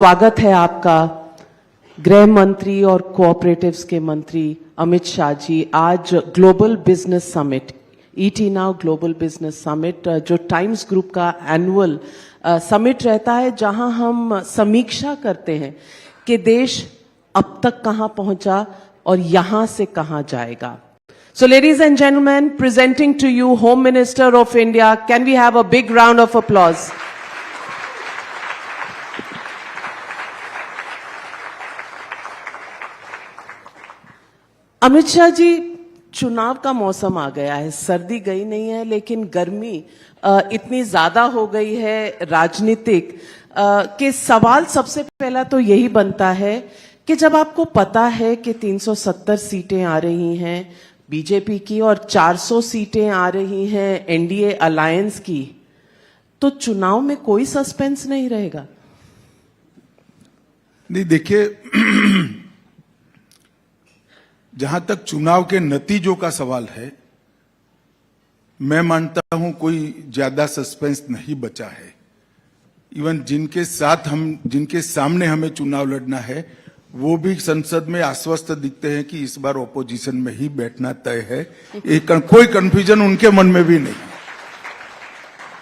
स्वागत है आपका गृह मंत्री और कोऑपरेटिव्स के मंत्री अमित शाह जी। आज global business summit, ET now global business summit, जो टाइम्स ग्रुप का एनुअल समिट रहता है, जहां हम समीक्षा करते हैं कि देश अब तक कहां पहुंचा और यहां से कहां जाएगा। So ladies and gentlemen, presenting to you Home Minister of India, can we have a big round of applause? Amit Shah ji, चुनाव का मौसम आ गया है, सर्दी गई नहीं है, लेकिन गर्मी इतनी ज्यादा हो गई है राजनीतिक कि सवाल सबसे पहला तो यही बनता है कि जब आपको पता है कि 370 सीटें आ रही हैं बीजेपी की और 400 सीटें आ रही हैं एनडीए अलायंस की, तो चुनाव में कोई सस्पेंस नहीं रहेगा? नहीं, देखिए, जहां तक चुनाव के नतीजों का सवाल है, मैं मानता हूं कोई ज्यादा सस्पेंस नहीं बचा है। इवन जिनके सामने हमें चुनाव लड़ना है, वो भी संसद में आश्वस्त दिखते हैं कि इस बार ऑपोजिशन में ही बैठना तय है। कोई कंफ्यूजन उनके मन में भी नहीं।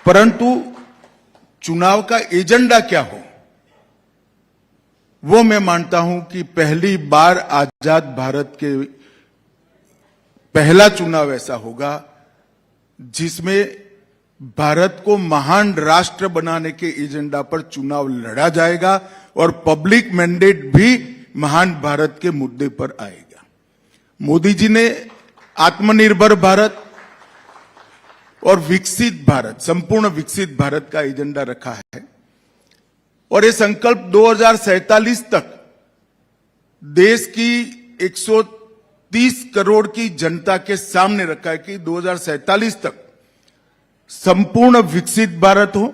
परंतु चुनाव का एजेंडा क्या हो, वो मैं मानता हूं कि पहली बार आजाद भारत के पहला चुनाव ऐसा होगा जिसमें भारत को महान राष्ट्र बनाने के एजेंडा पर चुनाव लड़ा जाएगा और पब्लिक मैंडेट भी महान भारत के मुद्दे पर आएगा। मोदी जी ने आत्मनिर्भर भारत और विकसित भारत, संपूर्ण विकसित भारत का एजेंडा रखा है और ये संकल्प 2047 तक देश की 130 करोड़ की जनता के सामने रखा है कि 2047 तक संपूर्ण विकसित भारत हो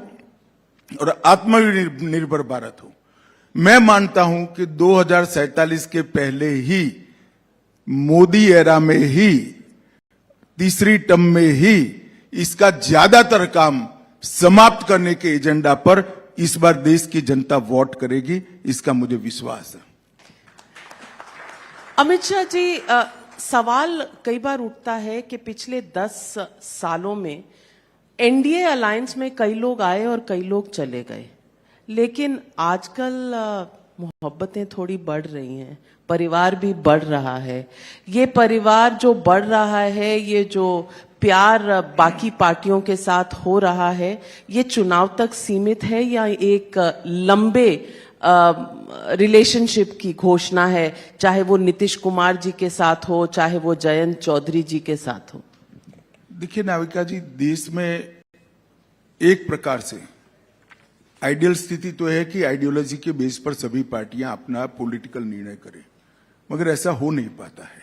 और आत्मनिर्भर भारत हो। मैं मानता हूं कि 2047 के पहले ही, मोदी एरा में ही, तीसरी टर्म में ही इसका ज्यादातर काम समाप्त करने के एजेंडा पर इस बार देश की जनता वोट करेगी, इसका मुझे विश्वास है। अमित शाह जी, सवाल कई बार उठता है कि पिछले 10 सालों में एनडीए अलायंस में कई लोग आए और कई लोग चले गए, लेकिन आजकल मोहब्बतें थोड़ी बढ़ रही हैं, परिवार भी बढ़ रहा है। ये परिवार जो बढ़ रहा है, ये जो प्यार बाकी पार्टियों के साथ हो रहा है, ये चुनाव तक सीमित है या एक लंबे रिलेशनशिप की घोषणा है, चाहे वो नीतीश कुमार जी के साथ हो, चाहे वो जयंत चौधरी जी के साथ हो? देखिए नाविका जी, देश में एक प्रकार से आइडियल स्थिति तो है कि आइडियोलॉजी के बेस पर सभी पार्टियां अपना पॉलिटिकल निर्णय करें, मगर ऐसा हो नहीं पाता है।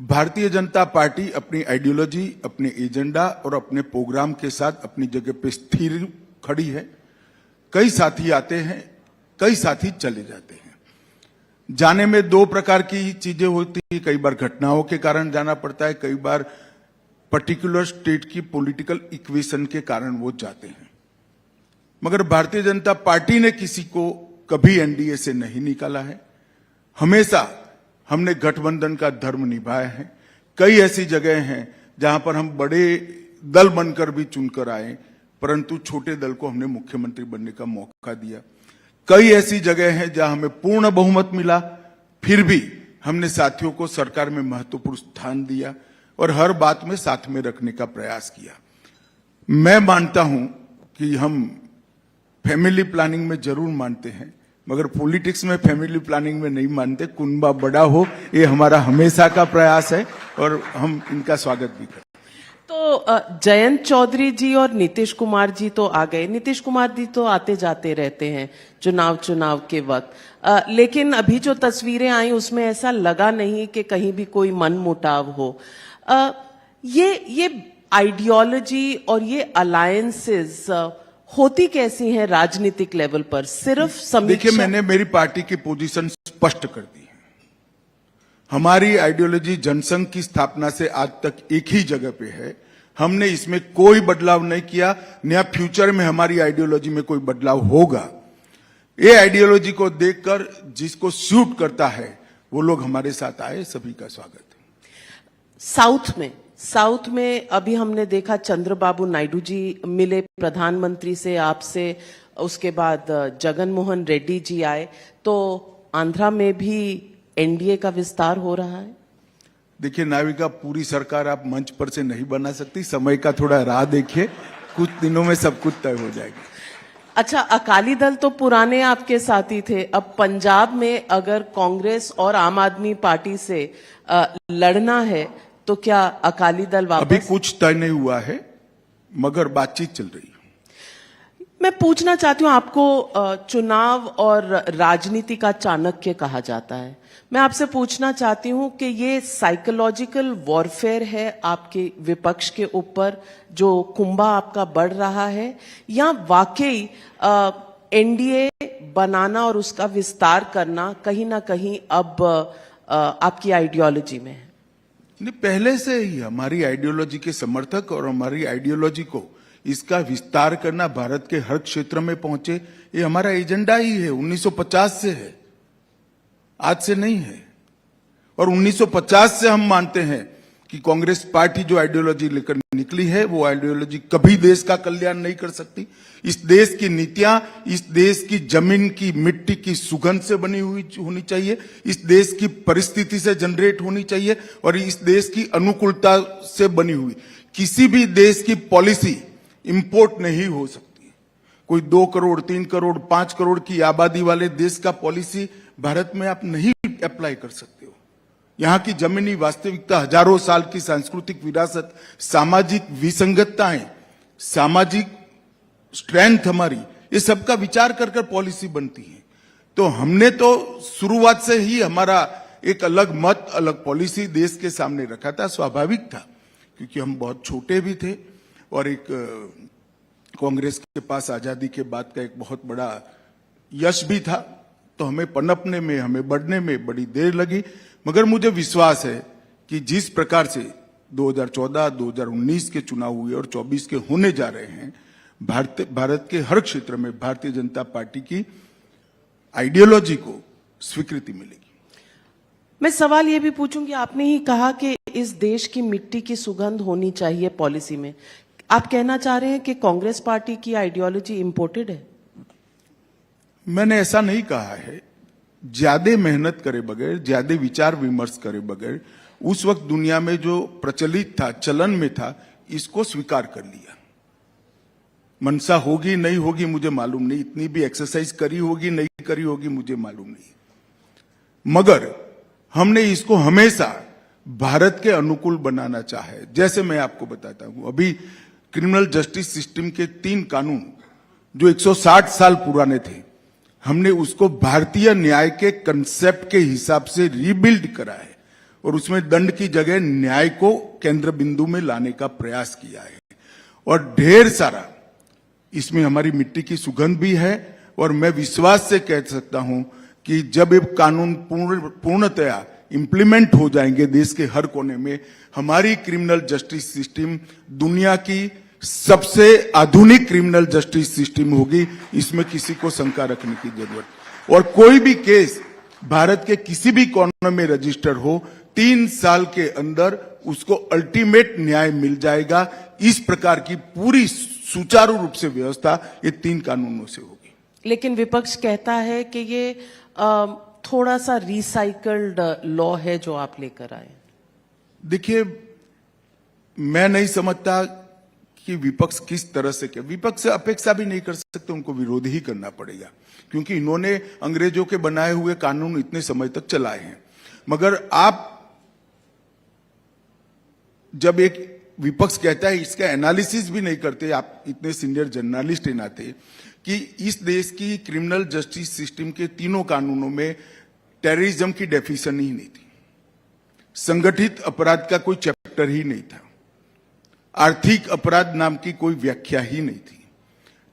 भारतीय जनता पार्टी अपनी आइडियोलॉजी, अपने एजेंडा और अपने प्रोग्राम के साथ अपनी जगह पे स्थिर खड़ी है। कई साथी आते हैं, कई साथी चले जाते हैं। जाने में दो प्रकार की चीजें होती है, कई बार घटनाओं के कारण जाना पड़ता है, कई बार पर्टिकुलर स्टेट की पॉलिटिकल इक्वेशन के कारण वो जाते हैं। मगर भारतीय जनता पार्टी ने किसी को कभी एनडीए से नहीं निकाला है। हमेशा हमने गठबंधन का धर्म निभाया है। कई ऐसी जगह हैं जहां पर हम बड़े दल बनकर भी चुनकर आए, परंतु छोटे दल को हमने मुख्यमंत्री बनने का मौका दिया। कई ऐसी जगह हैं जहां हमें पूर्ण बहुमत मिला, फिर भी हमने साथियों को सरकार में महत्वपूर्ण स्थान दिया और हर बात में साथ में रखने का प्रयास किया। मैं मानता हूं कि हम फैमिली प्लानिंग में जरूर मानते हैं, मगर पॉलिटिक्स में फैमिली प्लानिंग में नहीं मानते। कुनबा बड़ा हो, ये हमारा हमेशा का प्रयास है और हम इनका स्वागत भी करते हैं। तो जयंत चौधरी जी और नीतीश कुमार जी तो आ गए। नीतीश कुमार जी तो आते जाते रहते हैं चुनाव के वक्त, लेकिन अभी जो तस्वीरें आई उसमें ऐसा लगा नहीं कि कहीं भी कोई मनमुटाव हो। ये आइडियोलॉजी और ये अलायंसेस होती कैसी हैं राजनीतिक लेवल पर? सिर्फ समीक्षा? देखिए, मैंने मेरी पार्टी की पोजीशन स्पष्ट कर दी है। हमारी आइडियोलॉजी जनसंघ की स्थापना से आज तक एक ही जगह पे है। हमने इसमें कोई बदलाव नहीं किया, न फ्यूचर में हमारी आइडियोलॉजी में कोई बदलाव होगा। ये आइडियोलॉजी को देखकर जिसको सूट करता है वो लोग हमारे साथ आए, सभी का स्वागत है। साउथ में अभी हमने देखा चंद्रबाबू नायडू जी मिले प्रधानमंत्री से, आपसे, उसके बाद जगन मोहन रेड्डी जी आए, तो आंध्रा में भी एनडीए का विस्तार हो रहा है। देखिए नाविका, पूरी सरकार आप मंच पर से नहीं बना सकती, समय का थोड़ा राह देखिए, कुछ दिनों में सब कुछ तय हो जाएगा। अच्छा, अकाली दल तो पुराने आपके साथी थे, अब पंजाब में अगर कांग्रेस और आम आदमी पार्टी से लड़ना है तो क्या अकाली दल वापस? अभी कुछ तय नहीं हुआ है, मगर बातचीत चल रही है। मैं पूछना चाहती हूँ, आपको चुनाव और राजनीति का चाणक्य कहा जाता है। मैं आपसे पूछना चाहती हूँ कि ये साइकोलॉजिकल वॉरफेयर है आपके विपक्ष के ऊपर, जो कुंभा आपका बढ़ रहा है, या वाकई एनडीए बनाना और उसका विस्तार करना कहीं ना कहीं अब आपकी आइडियोलॉजी में है? नहीं, पहले से ही हमारी आइडियोलॉजी के समर्थक और हमारी आइडियोलॉजी को इसका विस्तार करना, भारत के हर क्षेत्र में पहुंचे, ये हमारा एजेंडा ही है। 1950 से है, आज से नहीं है। और 1950 से हम मानते हैं कि कांग्रेस पार्टी जो आइडियोलॉजी लेकर निकली है वो आइडियोलॉजी कभी देश का कल्याण नहीं कर सकती। इस देश की नीतियां इस देश की जमीन की मिट्टी की सुगंध से बनी हुई होनी चाहिए, इस देश की परिस्थिति से जनरेट होनी चाहिए और इस देश की अनुकूलता से बनी हुई। किसी भी देश की पॉलिसी इंपोर्ट नहीं हो सकती। कोई 2 करोड़ 3 करोड़ 5 करोड़ की आबादी वाले देश का पॉलिसी भारत में आप नहीं अप्लाई कर सकते हो। यहां की जमीनी वास्तविकता, हजारों साल की सांस्कृतिक विरासत, सामाजिक विसंगतताएं, सामाजिक स्ट्रेंथ हमारी, ये सबका विचार कर कर पॉलिसी बनती है। तो हमने तो शुरुआत से ही हमारा एक अलग मत, अलग पॉलिसी देश के सामने रखा था। स्वाभाविक था, क्योंकि हम बहुत छोटे भी थे और एक कांग्रेस के पास आजादी के बाद का एक बहुत बड़ा यश भी था। तो हमें पनपने में, हमें बढ़ने में बड़ी देर लगी, मगर मुझे विश्वास है कि जिस प्रकार से 2014, 2019 के चुनाव हुए और 24 के होने जा रहे हैं, भारत के हर क्षेत्र में भारतीय जनता पार्टी की आइडियोलॉजी को स्वीकृति मिलेगी। मैं सवाल ये भी पूछूंगी, आपने ही कहा कि इस देश की मिट्टी की सुगंध होनी चाहिए पॉलिसी में। आप कहना चाह रहे हैं कि कांग्रेस पार्टी की आइडियोलॉजी इंपोर्टेड है? मैंने ऐसा नहीं कहा है। ज्यादा मेहनत करे बगैर, ज्यादा विचार विमर्श करे बगैर, उस वक्त दुनिया में जो प्रचलित था, चलन में था, इसको स्वीकार कर लिया। मनसा होगी नहीं होगी मुझे मालूम नहीं, इतनी भी एक्सरसाइज करी होगी नहीं करी होगी मुझे मालूम नहीं, मगर हमने इसको हमेशा भारत के अनुकूल बनाना चाहे। जैसे मैं आपको बताता हूं, अभी क्रिमिनल जस्टिस सिस्टम के 3 कानून जो 160 साल पुराने थे, हमने उसको भारतीय न्याय के कंसेप्ट के हिसाब से रीबिल्ड करा है और उसमें दंड की जगह न्याय को केंद्र बिंदु में लाने का प्रयास किया है। और ढेर सारा इसमें हमारी मिट्टी की सुगंध भी है। और मैं विश्वास से कह सकता हूं कि जब ये कानून पूर्णतया इंप्लीमेंट हो जाएंगे देश के हर कोने में, हमारी क्रिमिनल जस्टिस सिस्टम दुनिया की सबसे आधुनिक क्रिमिनल जस्टिस सिस्टम होगी। इसमें किसी को शंका रखने की जरूरत। और कोई भी केस भारत के किसी भी कॉर्नर में रजिस्टर हो, 3 साल के अंदर उसको अल्टीमेट न्याय मिल जाएगा। इस प्रकार की पूरी सुचारू रूप से व्यवस्था ये 3 कानूनों से होगी। लेकिन विपक्ष कहता है कि ये थोड़ा सा रिसाइकल्ड लॉ है जो आप लेकर आए। देखिए, मैं नहीं समझता कि विपक्ष किस तरह से, क्या विपक्ष से अपेक्षा भी नहीं कर सकते, उनको विरोध ही करना पड़ेगा, क्योंकि इन्होंने अंग्रेजों के बनाए हुए कानून इतने समय तक चलाए हैं। मगर आप जब एक विपक्ष कहता है, इसका एनालिसिस भी नहीं करते, आप इतने सीनियर जर्नलिस्ट हैं नाते, कि इस देश की क्रिमिनल जस्टिस सिस्टम के 3 कानूनों में टेररिज्म की डेफिनेशन ही नहीं थी, संगठित अपराध का कोई चैप्टर ही नहीं था, आर्थिक अपराध नाम की कोई व्याख्या ही नहीं थी,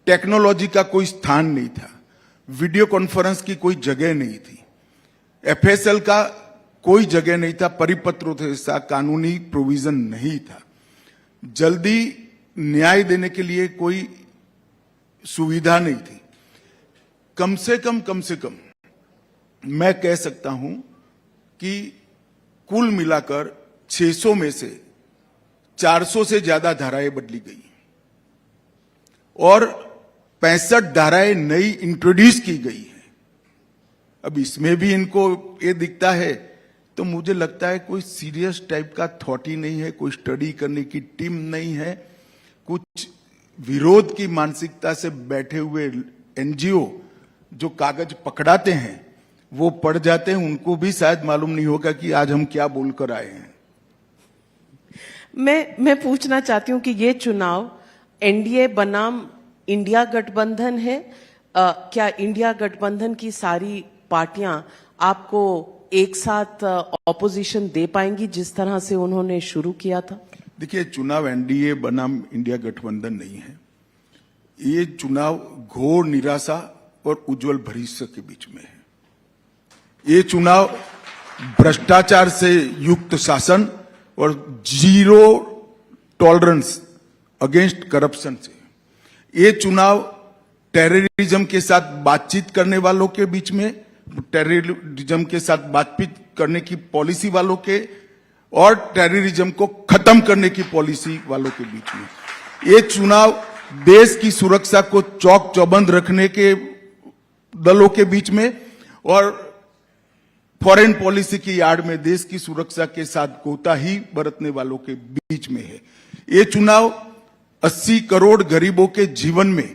टेक्नोलॉजी का कोई स्थान नहीं था, वीडियो कॉन्फ्रेंस की कोई जगह नहीं थी, एफएसएल का कोई जगह नहीं था, परिपत्रों जैसा कानूनी प्रोविजन नहीं था, जल्दी न्याय देने के लिए कोई सुविधा नहीं थी। कम से कम मैं कह सकता हूं कि कुल मिलाकर 600 में से 400 से ज्यादा धाराएं बदली गई और 65 धाराएं नई इंट्रोड्यूस की गई है। अब इसमें भी इनको ये दिखता है तो मुझे लगता है कोई सीरियस टाइप का थॉट ही नहीं है, कोई स्टडी करने की टीम नहीं है, कुछ विरोध की मानसिकता से बैठे हुए एनजीओ जो कागज पकड़ाते हैं वो पढ़ जाते हैं, उनको भी शायद मालूम नहीं होगा कि आज हम क्या बोलकर आए हैं। मैं पूछना चाहती हूं कि ये चुनाव एनडीए बनाम इंडिया गठबंधन है। क्या इंडिया गठबंधन की सारी पार्टियां आपको एक साथ ऑपोजिशन दे पाएंगी जिस तरह से उन्होंने शुरू किया था? देखिए, चुनाव एनडीए बनाम इंडिया गठबंधन नहीं है। ये चुनाव घोर निराशा और उज्जवल भविष्य के बीच में है। ये चुनाव भ्रष्टाचार से युक्त शासन और जीरो टॉलरेंस अगेंस्ट करप्शन से, ये चुनाव टेररिज्म के साथ बातचीत करने वालों के बीच में, टेररिज्म के साथ बातचीत करने की पॉलिसी वालों के और टेररिज्म को खत्म करने की पॉलिसी वालों के बीच में, ये चुनाव देश की सुरक्षा को चौक चौबंद रखने के दलों के बीच में और फॉरेन पॉलिसी की आड़ में देश की सुरक्षा के साथ कोताही बरतने वालों के बीच में है। ये चुनाव 80 करोड़ गरीबों के जीवन में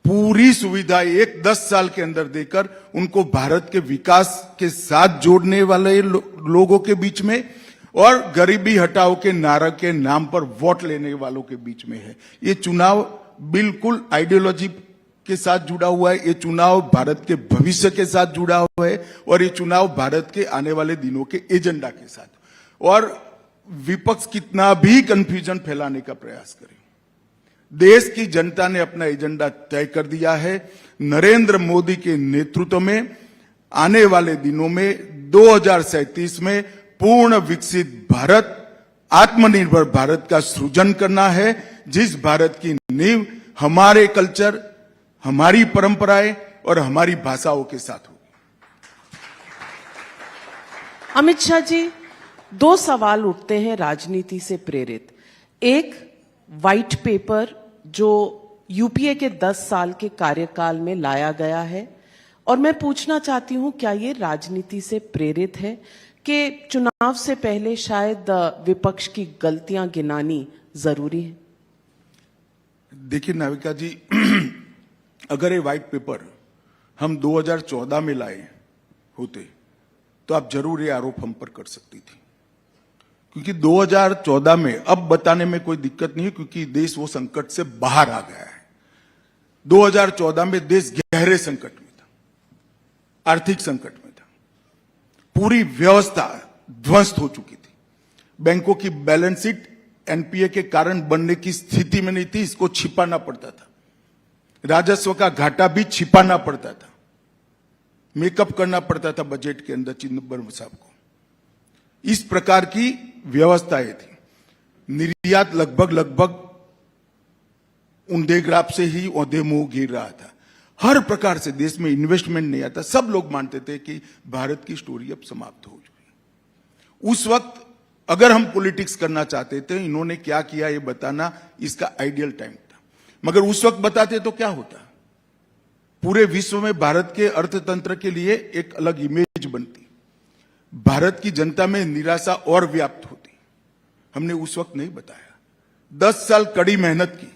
पूरी सुविधा एक 10 साल के अंदर देकर उनको भारत के विकास के साथ जोड़ने वाले लोगों के बीच में और गरीबी हटाओ के नारा के नाम पर वोट लेने वालों के बीच में है। ये चुनाव बिल्कुल आइडियोलॉजी के साथ जुड़ा हुआ है। ये चुनाव भारत के भविष्य के साथ जुड़ा हुआ है और ये चुनाव भारत के आने वाले दिनों के एजेंडा के साथ। और विपक्ष कितना भी कंफ्यूजन फैलाने का प्रयास करे, देश की जनता ने अपना एजेंडा तय कर दिया है। नरेंद्र मोदी के नेतृत्व में आने वाले दिनों में 2037 में पूर्ण विकसित भारत, आत्मनिर्भर भारत का सृजन करना है, जिस भारत की नींव हमारे कल्चर, हमारी परंपराएं और हमारी भाषाओं के साथ होगी। अमित शाह जी, 2 सवाल उठते हैं राजनीति से प्रेरित। एक, व्हाइट पेपर जो यूपीए के 10 साल के कार्यकाल में लाया गया है, और मैं पूछना चाहती हूं क्या ये राजनीति से प्रेरित है कि चुनाव से पहले शायद विपक्ष की गलतियां गिनानी जरूरी है? देखिए नाविका जी, अगर ये व्हाइट पेपर हम 2014 में लाए होते तो आप जरूर ये आरोप हम पर कर सकती थी, क्योंकि 2014 में अब बताने में कोई दिक्कत नहीं है क्योंकि देश वो संकट से बाहर आ गया है। 2014 में देश गहरे संकट में था, आर्थिक संकट में था, पूरी व्यवस्था ध्वस्त हो चुकी थी, बैंकों की बैलेंस शीट एनपीए के कारण बनने की स्थिति में नहीं थी, इसको छिपाना पड़ता था, राजस्व का घाटा भी छिपाना पड़ता था, मेकअप करना पड़ता था बजट के अंदर चिदंबरम साहब को। इस प्रकार की व्यवस्थाएं थी। निर्यात लगभग ऊंधे ग्राफ से ही औंधे मुंह गिर रहा था। हर प्रकार से देश में इन्वेस्टमेंट नहीं आता। सब लोग मानते थे कि भारत की स्टोरी अब समाप्त हो चुकी। उस वक्त अगर हम पॉलिटिक्स करना चाहते थे, इन्होंने क्या किया ये बताना इसका आइडियल टाइम था, मगर उस वक्त बताते तो क्या होता, पूरे विश्व में भारत के अर्थतंत्र के लिए एक अलग इमेज बनती, भारत की जनता में निराशा और व्याप्त होती। हमने उस वक्त नहीं बताया। 10 साल कड़ी मेहनत की,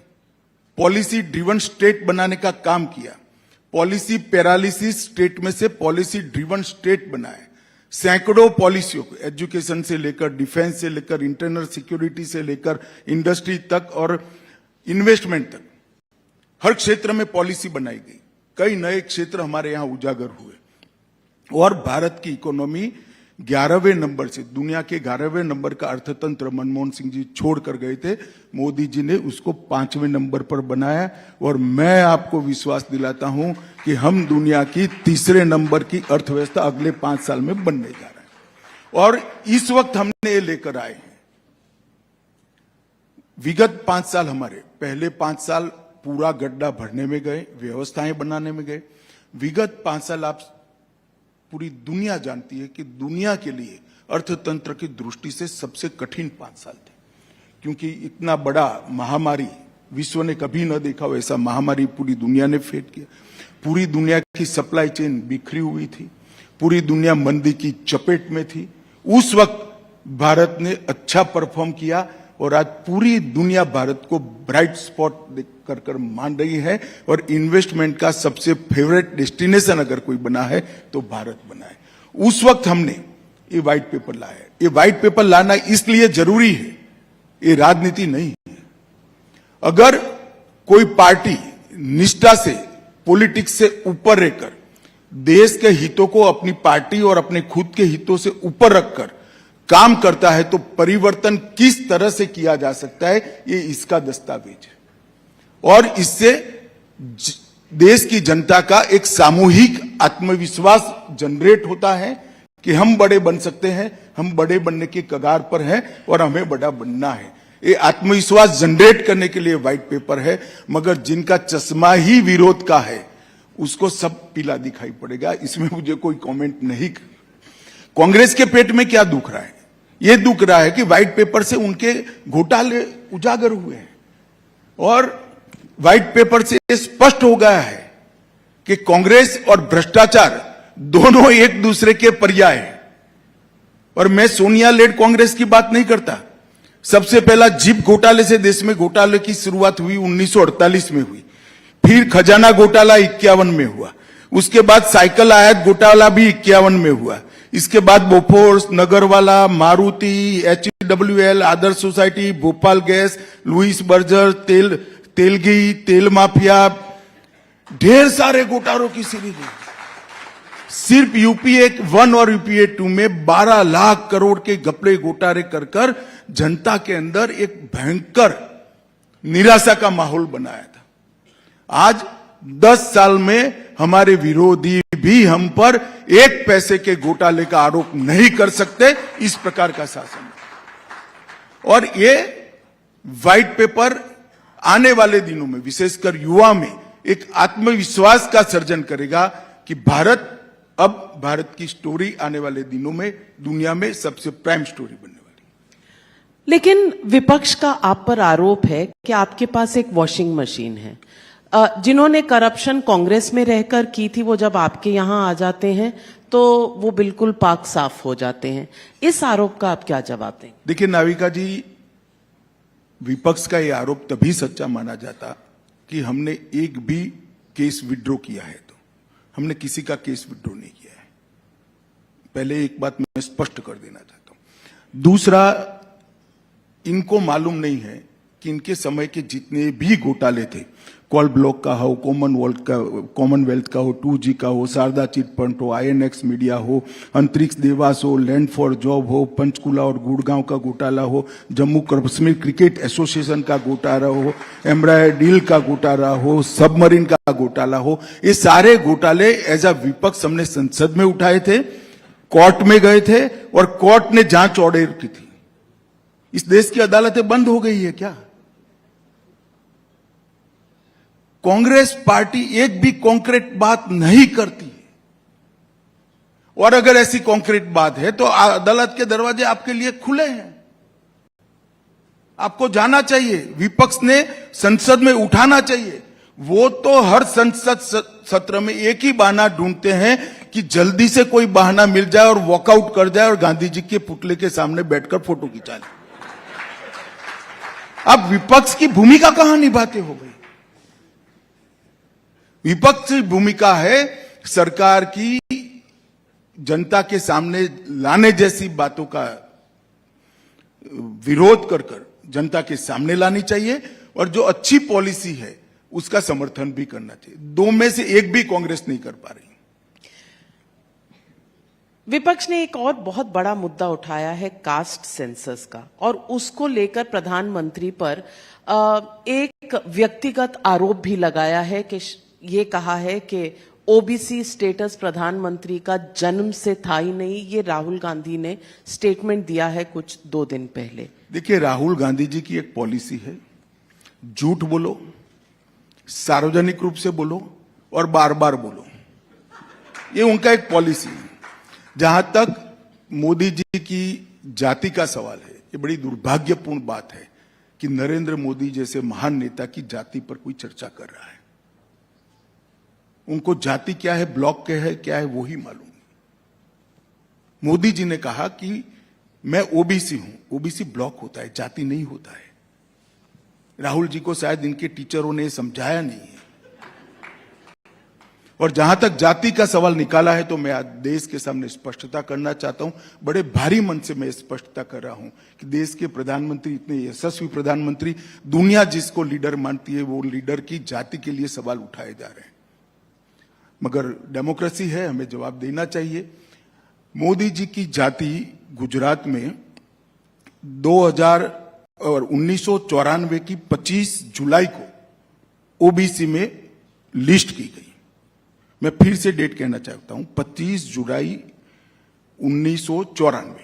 पॉलिसी ड्रिवन स्टेट बनाने का काम किया, पॉलिसी पैरालिसिस स्टेट में से पॉलिसी ड्रिवन स्टेट बनाए, सैकड़ों पॉलिसियों को, एजुकेशन से लेकर डिफेंस से लेकर इंटरनल सिक्योरिटी से लेकर इंडस्ट्री तक और इन्वेस्टमेंट तक, हर क्षेत्र में पॉलिसी बनाई गई। कई नए क्षेत्र हमारे यहां उजागर हुए और भारत की इकोनॉमी 11वें नंबर से, दुनिया के 11वें नंबर का अर्थतंत्र मनमोहन सिंह जी छोड़ कर गए थे, मोदी जी ने उसको 5वें नंबर पर बनाया। और मैं आपको विश्वास दिलाता हूं कि हम दुनिया की 3रे नंबर की अर्थव्यवस्था अगले 5 साल में बनने जा रहे हैं। और इस वक्त हमने ये लेकर आए हैं। विगत 5 साल हमारे, पहले 5 साल पूरा गड्ढा भरने में गए, व्यवस्थाएं बनाने में गए। विगत 5 साल आप पूरी दुनिया जानती है कि दुनिया के लिए अर्थतंत्र की दृष्टि से सबसे कठिन 5 साल थे, क्योंकि इतना बड़ा महामारी विश्व ने कभी न देखा वैसा महामारी पूरी दुनिया ने फेस किया। पूरी दुनिया की सप्लाई चेन बिखरी हुई थी, पूरी दुनिया मंदी की चपेट में थी। उस वक्त भारत ने अच्छा परफॉर्म किया और आज पूरी दुनिया भारत को ब्राइट स्पॉट कर कर मान रही है और इन्वेस्टमेंट का सबसे फेवरेट डेस्टिनेशन अगर कोई बना है तो भारत बना है। उस वक्त हमने ये व्हाइट पेपर लाया है। ये व्हाइट पेपर लाना इसलिए जरूरी है, ये राजनीति नहीं है। अगर कोई पार्टी निष्ठा से पॉलिटिक्स से ऊपर रहकर देश के हितों को अपनी पार्टी और अपने खुद के हितों से ऊपर रखकर काम करता है तो परिवर्तन किस तरह से किया जा सकता है, ये इसका दस्तावेज है। और इससे देश की जनता का एक सामूहिक आत्मविश्वास जनरेट होता है कि हम बड़े बन सकते हैं, हम बड़े बनने के कगार पर हैं और हमें बड़ा बनना है। ये आत्मविश्वास जनरेट करने के लिए व्हाइट पेपर है, मगर जिनका चश्मा ही विरोध का है उसको सब पीला दिखाई पड़ेगा। इसमें मुझे कोई कमेंट नहीं। कांग्रेस के पेट में क्या दुख रहा है? ये दुख रहा है कि व्हाइट पेपर से उनके घोटाले उजागर हुए हैं और व्हाइट पेपर से स्पष्ट हो गया है कि कांग्रेस और भ्रष्टाचार दोनों एक दूसरे के पर्याय हैं। और मैं सोनिया लेड कांग्रेस की बात नहीं करता। सबसे पहला जीप घोटाले से देश में घोटाले की शुरुआत हुई 1948 में हुई, फिर खजाना घोटाला 51 में हुआ, उसके बाद साइकिल आयात घोटाला भी 51 में हुआ, इसके बाद Bofors, Nagarwala, Maruti, HWL, Adarsh society, Bhopal gas, Louis Berger, Telgi, तेल माफिया, ढेर सारे घोटालों की सीरीज है। सिर्फ यूपीए 1 और यूपीए 2 में 12 लाख करोड़ के घपले घोटाले कर जनता के अंदर एक भयंकर निराशा का माहौल बनाया था। आज 10 साल में हमारे विरोधी भी हम पर 1 पैसे के घोटाले का आरोप नहीं कर सकते, इस प्रकार का शासन। और ये व्हाइट पेपर आने वाले दिनों में विशेषकर युवा में एक आत्मविश्वास का सर्जन करेगा कि भारत की स्टोरी आने वाले दिनों में दुनिया में सबसे प्राइम स्टोरी बनने वाली। लेकिन विपक्ष का आप पर आरोप है कि आपके पास एक वॉशिंग मशीन है। जिन्होंने करप्शन कांग्रेस में रहकर की थी, वो जब आपके यहां आ जाते हैं तो वो बिल्कुल पाक साफ हो जाते हैं। इस आरोप का आप क्या जवाब देंगे? देखिए नाविका जी, विपक्ष का यह आरोप तभी सच्चा माना जाता कि हमने एक भी केस विड्रॉ किया है। तो हमने किसी का केस विड्रॉ नहीं किया है। पहले एक बात मैं स्पष्ट कर देना चाहता हूं। दूसरा, इनको मालूम नहीं है कि इनके समय के जितने भी घोटाले थे, कॉल ब्लॉक का हो, कॉमनवेल्थ का हो, 2G का हो, शारदा चिट फंड हो, INX मीडिया हो, अंतरिक्ष देवास हो, लैंड फॉर जॉब हो, पंचकुला और गुड़गांव का घोटाला हो, जम्मू कश्मीर क्रिकेट एसोसिएशन का घोटाला हो, एम्ब्रायर डील का घोटाला हो, सबमरीन का घोटाला हो, ये सारे घोटाले एज अ विपक्ष हमने संसद में उठाए थे, कोर्ट में गए थे और कोर्ट ने जांच ऑर्डर की थी। इस देश की अदालतें बंद हो गई है क्या? कांग्रेस पार्टी एक भी कॉन्क्रीट बात नहीं करती है, और अगर ऐसी कॉन्क्रीट बात है तो अदालत के दरवाजे आपके लिए खुले हैं। आपको जाना चाहिए, विपक्ष ने संसद में उठाना चाहिए। वो तो हर संसद सत्र में एक ही बहाना ढूंढते हैं कि जल्दी से कोई बहाना मिल जाए और वॉकआउट कर जाए और गांधी जी के पुतले के सामने बैठकर फोटो खिंचा ले। अब विपक्ष की भूमिका कहां निभाते हो भाई? विपक्ष की भूमिका है सरकार की जनता के सामने लाने जैसी बातों का विरोध कर जनता के सामने लानी चाहिए, और जो अच्छी पॉलिसी है उसका समर्थन भी करना चाहिए। दो में से एक भी कांग्रेस नहीं कर पा रही। विपक्ष ने एक और बहुत बड़ा मुद्दा उठाया है कास्ट सेंसस का, और उसको लेकर प्रधानमंत्री पर एक व्यक्तिगत आरोप भी लगाया है कि ये कहा है कि ओबीसी स्टेटस प्रधानमंत्री का जन्म से था ही नहीं। ये राहुल गांधी ने स्टेटमेंट दिया है कुछ 2 दिन पहले। देखिए, राहुल गांधी जी की एक पॉलिसी है, झूठ बोलो, सार्वजनिक रूप से बोलो और बार बार बोलो। ये उनका एक पॉलिसी है। जहां तक मोदी जी की जाति का सवाल है, ये बड़ी दुर्भाग्यपूर्ण बात है कि नरेंद्र मोदी जैसे महान नेता की जाति पर कोई चर्चा कर रहा है। उनको जाति क्या है, ब्लॉक क्या है, वो ही मालूम। मोदी जी ने कहा कि मैं ओबीसी हूं। ओबीसी ब्लॉक होता है, जाति नहीं होता है। राहुल जी को शायद इनके टीचरों ने समझाया नहीं है। और जहां तक जाति का सवाल निकाला है, तो मैं आज देश के सामने स्पष्टता करना चाहता हूं। बड़े भारी मन से मैं स्पष्टता कर रहा हूं कि देश के प्रधानमंत्री, इतने यशस्वी प्रधानमंत्री, दुनिया जिसको लीडर मानती है, वो लीडर की जाति के लिए सवाल उठाए जा रहे हैं। मगर डेमोक्रेसी है, हमें जवाब देना चाहिए। मोदी जी की जाति गुजरात में 1994 की 25 जुलाई को ओबीसी में लिस्ट की गई। मैं फिर से डेट कहना चाहता हूं, 25 जुलाई 1994।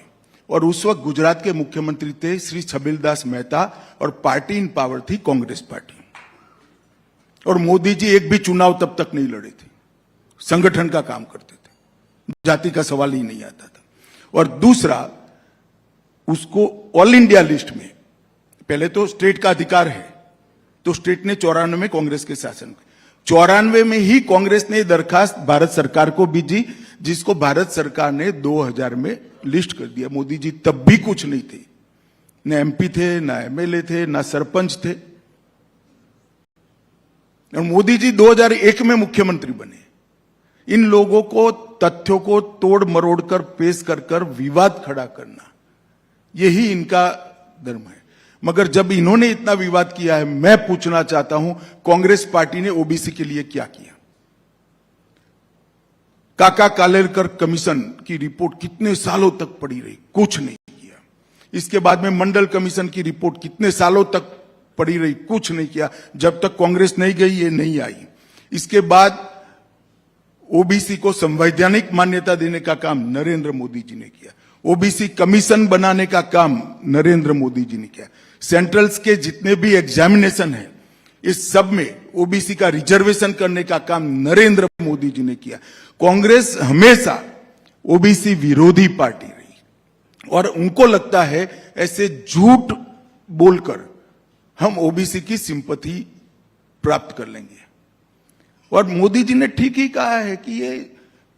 और उस वक्त गुजरात के मुख्यमंत्री थे श्री छबिलदास मेहता और पार्टी इन पावर थी कांग्रेस पार्टी। और मोदी जी एक भी चुनाव तब तक नहीं लड़े थे, संगठन का काम करते थे, जाति का सवाल ही नहीं आता था। और दूसरा, उसको ऑल इंडिया लिस्ट में, पहले तो स्टेट का अधिकार है, तो स्टेट ने 94 में कांग्रेस के शासन, 94 में ही कांग्रेस ने दरखास्त भारत सरकार को भेजी, जिसको भारत सरकार ने 2000 में लिस्ट कर दिया। मोदी जी तब भी कुछ नहीं थे, न एमपी थे, न एमएलए थे, न सरपंच थे। और मोदी जी 2001 में मुख्यमंत्री बने। इन लोगों को तथ्यों को तोड़ मरोड़ कर पेश कर विवाद खड़ा करना, यही इनका धर्म है। मगर जब इन्होंने इतना विवाद किया है, मैं पूछना चाहता हूं, कांग्रेस पार्टी ने ओबीसी के लिए क्या किया? काका कालेलकर कमीशन की रिपोर्ट कितने सालों तक पड़ी रही, कुछ नहीं किया। इसके बाद में मंडल कमीशन की रिपोर्ट कितने सालों तक पड़ी रही, कुछ नहीं किया। जब तक कांग्रेस नहीं गई, ये नहीं आई। इसके बाद ओबीसी को संवैधानिक मान्यता देने का काम नरेंद्र मोदी जी ने किया। ओबीसी कमीशन बनाने का काम नरेंद्र मोदी जी ने किया। सेंट्रल्स के जितने भी एग्जामिनेशन है, इस सब में ओबीसी का रिजर्वेशन करने का काम नरेंद्र मोदी जी ने किया। कांग्रेस हमेशा ओबीसी विरोधी पार्टी रही और उनको लगता है ऐसे झूठ बोलकर हम ओबीसी की सिंपैथी प्राप्त कर लेंगे। और मोदी जी ने ठीक ही कहा है कि ये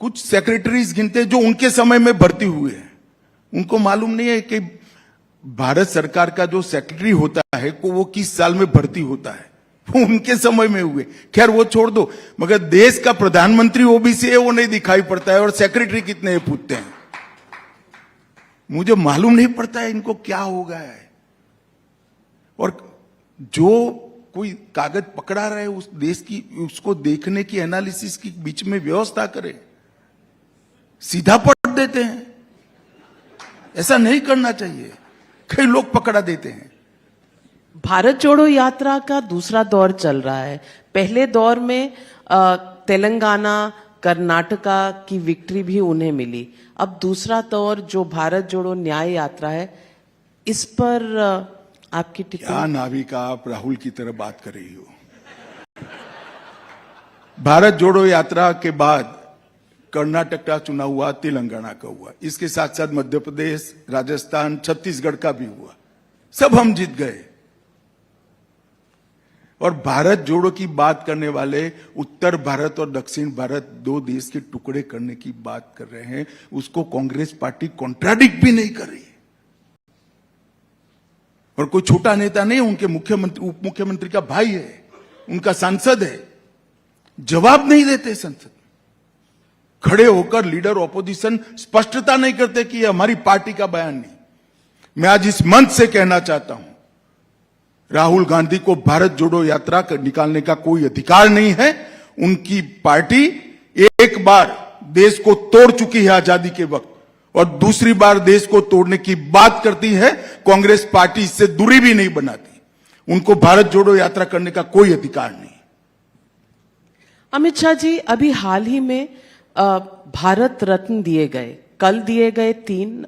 कुछ सेक्रेटरीज गिनते जो उनके समय में भर्ती हुए हैं। उनको मालूम नहीं है कि भारत सरकार का जो सेक्रेटरी होता है को वो किस साल में भर्ती होता है, वो उनके समय में हुए। खैर वो छोड़ दो, मगर देश का प्रधानमंत्री ओबीसी है, वो नहीं दिखाई पड़ता है। और सेक्रेटरी कितने पूछते हैं, मुझे मालूम नहीं पड़ता है इनको क्या हो गया है। और जो कोई कागज पकड़ा रहे उस देश की, उसको देखने की, एनालिसिस की बीच में व्यवस्था करे। सीधा पढ़ देते हैं, ऐसा नहीं करना चाहिए। कई लोग पकड़ा देते हैं। भारत जोड़ो यात्रा का दूसरा दौर चल रहा है। पहले दौर में तेलंगाना, कर्नाटका की विक्ट्री भी उन्हें मिली। अब दूसरा दौर जो भारत जोड़ो न्याय यात्रा है, इस पर आपकी टिप्पणी? क्या नाविका, आप राहुल की तरह बात कर रही हो। भारत जोड़ो यात्रा के बाद कर्नाटक का चुनाव हुआ, तेलंगाना का हुआ, इसके साथ साथ मध्य प्रदेश, राजस्थान, छत्तीसगढ़ का भी हुआ। सब हम जीत गए। और भारत जोड़ो की बात करने वाले उत्तर भारत और दक्षिण भारत, दो देश के टुकड़े करने की बात कर रहे हैं। उसको कांग्रेस पार्टी कॉन्ट्राडिक्ट भी नहीं कर रही है। और कोई छोटा नेता नहीं, उनके मुख्यमंत्री, उप मुख्यमंत्री का भाई है, उनका सांसद है, जवाब नहीं देते संसद। खड़े होकर लीडर ऑपोजिशन स्पष्टता नहीं करते कि यह हमारी पार्टी का बयान नहीं। मैं आज इस मंच से कहना चाहता हूं, राहुल गांधी को भारत जोड़ो यात्रा निकालने का कोई अधिकार नहीं है। उनकी पार्टी एक बार देश को तोड़ चुकी है आजादी के वक्त, और दूसरी बार देश को तोड़ने की बात करती है। कांग्रेस पार्टी इससे दूरी भी नहीं बनाती। उनको भारत जोड़ो यात्रा करने का कोई अधिकार नहीं। अमित शाह जी, अभी हाल ही में भारत रत्न दिए गए, कल दिए गए 3,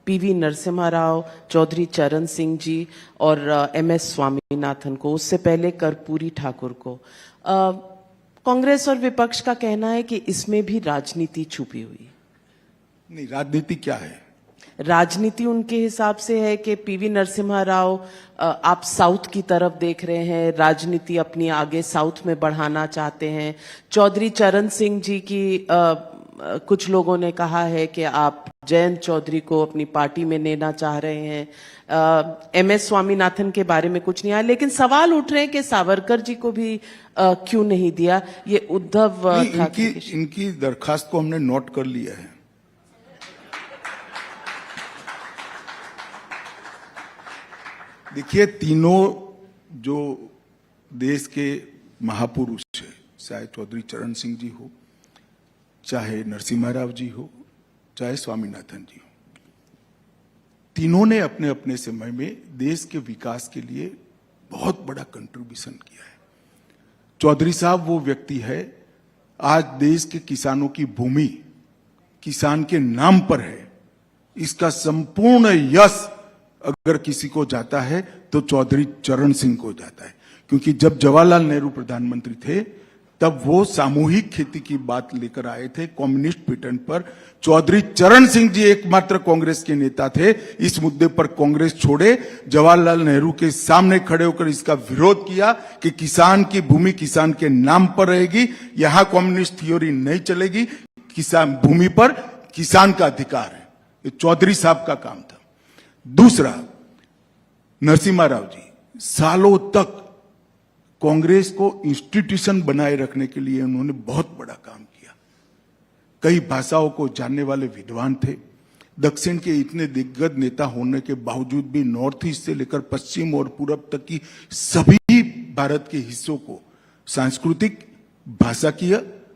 पीवी नरसिम्हा राव, चौधरी चरण सिंह जी और एमएस स्वामीनाथन को, उससे पहले कर्पूरी ठाकुर को। कांग्रेस और विपक्ष का कहना है कि इसमें भी राजनीति छुपी हुई है। नहीं, राजनीति क्या है? राजनीति उनके हिसाब से है कि पीवी नरसिम्हा राव, आप साउथ की तरफ देख रहे हैं, राजनीति अपनी आगे साउथ में बढ़ाना चाहते हैं। चौधरी चरण सिंह जी की कुछ लोगों ने कहा है कि आप जयंत चौधरी को अपनी पार्टी में लेना चाह रहे हैं। एमएस स्वामीनाथन के बारे में कुछ नहीं आया, लेकिन सवाल उठ रहे हैं कि सावरकर जी को भी क्यों नहीं दिया। ये उद्धव ठाकरे इनकी दरखास्त को हमने नोट कर लिया है। देखिए, तीनों जो देश के महापुरुष है, चाहे चौधरी चरण सिंह जी हो, चाहे नरसिम्हा राव जी हो, चाहे स्वामीनाथन जी हो, तीनों ने अपने अपने समय में देश के विकास के लिए बहुत बड़ा कंट्रीब्यूशन किया है। चौधरी साहब वो व्यक्ति है, आज देश के किसानों की भूमि किसान के नाम पर है। इसका संपूर्ण यश अगर किसी को जाता है तो चौधरी चरण सिंह को जाता है, क्योंकि जब जवाहरलाल नेहरू प्रधानमंत्री थे तब वो सामूहिक खेती की बात लेकर आए थे कम्युनिस्ट पैटर्न पर। चौधरी चरण सिंह जी एकमात्र कांग्रेस के नेता थे। इस मुद्दे पर कांग्रेस छोड़े, जवाहरलाल नेहरू के सामने खड़े होकर इसका विरोध किया कि किसान की भूमि किसान के नाम पर रहेगी, यहां कम्युनिस्ट थ्योरी नहीं चलेगी, किसान भूमि पर किसान का अधिकार है। ये चौधरी साहब का काम था। दूसरा, नरसिम्हा राव जी सालों तक कांग्रेस को इंस्टीट्यूशन बनाए रखने के लिए उन्होंने बहुत बड़ा काम किया। कई भाषाओं को जानने वाले विद्वान थे। दक्षिण के इतने दिग्गज नेता होने के बावजूद भी नॉर्थ ईस्ट से लेकर पश्चिम और पूरब तक की सभी भारत के हिस्सों को सांस्कृतिक, भाषाकीय